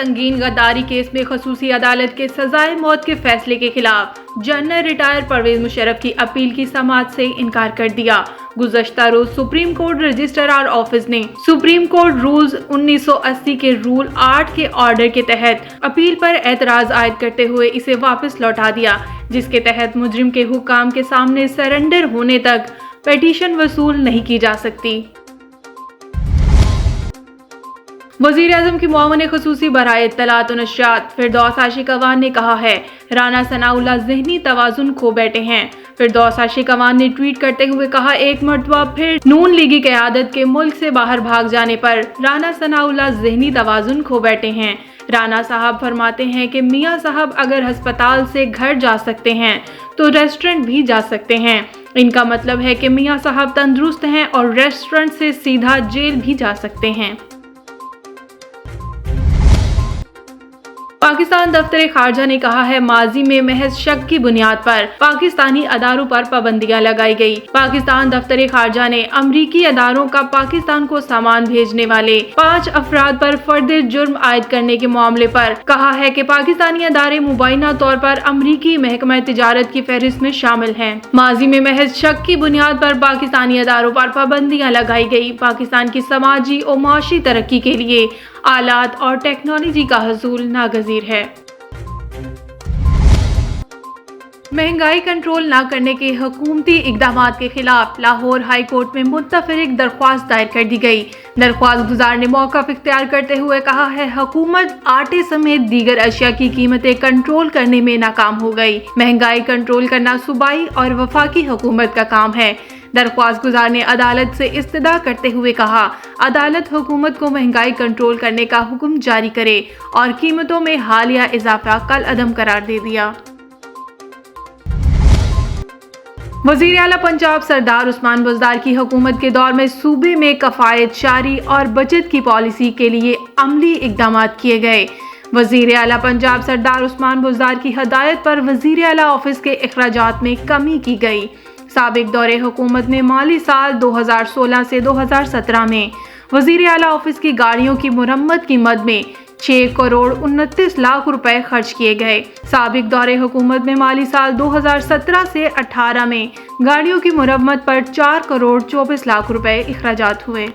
संगीन गद्दारी केस में खसूसी अदालत के सजाए मौत के फैसले के खिलाफ जनरल रिटायर परवेज मुशर्रफ की अपील की समाअत से इनकार कर दिया। गुज़श्ता रोज सुप्रीम कोर्ट रजिस्ट्रार ऑफिस ने सुप्रीम कोर्ट रूल्स 1980 के रूल 8 के ऑर्डर के तहत अपील पर एतराज आयद करते हुए इसे वापस लौटा दिया, जिसके तहत मुजरिम के हुक्काम के सामने सरेंडर होने तक पिटीशन वसूल नहीं की जा सकती। वज़ीर-ए-आज़म की मुआविन ख़ुसूसी बराए इत्तलात व नशरियात फिरदौस आशिक अवान ने कहा है, राना सनाउल्लाह ज़हनी तवाज़ुन खो बैठे हैं। फिरदौस आशिक अवान ने ट्वीट करते हुए कहा, एक मरतबा फिर नून लीगी क़यादत के मुल्क से बाहर भाग जाने पर राना सनाउल्लाह ज़हनी तवाज़ुन खो बैठे हैं। राना साहब फरमाते हैं कि मियाँ साहब अगर अस्पताल से घर जा सकते हैं तो रेस्टोरेंट भी जा सकते हैं। इनका मतलब है कि मियाँ साहब तंदुरुस्त हैं और रेस्टोरेंट से सीधा जेल भी जा सकते हैं। पाकिस्तान दफ्तर खारजा ने कहा है, माजी में महज शक की बुनियाद पर पाकिस्तानी अदारों पर पाबंदियां लगाई गई। पाकिस्तान दफ्तर खारजा ने अमरीकी अदारों का पाकिस्तान को सामान भेजने वाले 5 अफराद पर फर्द जुर्म आयद करने के मामले पर कहा है कि पाकिस्तानी अदारे मुबैना तौर पर अमरीकी महकमा तिजारत की फहरिस्त में शामिल हैं। माजी में महज शक की बुनियाद पर पाकिस्तानी अदारों पर पाबंदियां लगाई गई। पाकिस्तान की समाजी और माशी तरक्की के लिए आलात और टेक्नोलॉजी का हसूल नागजीर है। महंगाई कंट्रोल न करने के हुकूमती इक़दामात के खिलाफ लाहौर हाई कोर्ट में मुतफरिक दरख्वास्त दायर कर दी गई। दरख्वास्त गुजार ने मौक़िफ़ इख्तियार करते हुए कहा है, हुकूमत आटे समेत दीगर अशिया की कीमतें कंट्रोल करने में नाकाम हो गई। महंगाई कंट्रोल करना सूबाई और वफाकी हुकूमत का काम है। दरख्वास्त गुजार ने अदालत से इस्तदा करते हुए कहा, अदालत हुकूमत को महंगाई कंट्रोल करने का हुक्म जारी करे और कीमतों में हालिया इजाफा कल अदम करार दे दिया। वज़ीर आला पंजाब सरदार उस्मान बुज़दार की हुकूमत के दौर में सूबे में कफ़ायत शारी और बचत की पॉलिसी के लिए अमली इक़दामात किए गए। वज़ीर आला पंजाब सरदार उस्मान बुज़दार की हदायत पर वज़ीर आला ऑफिस के अखराजात में कमी की गई। साबिक दौरे हुकूमत में माली साल 2016 से 2017 में वज़ीर आला ऑफिस की गाड़ियों की मुरम्मत की मद में 6 करोड़ 29 लाख रुपए खर्च किए गए। साबिक दौरे हुकूमत में माली साल 2017 से 18 में गाड़ियों की मुरम्मत पर 4 करोड़ 24 लाख रुपए अखराजात हुए।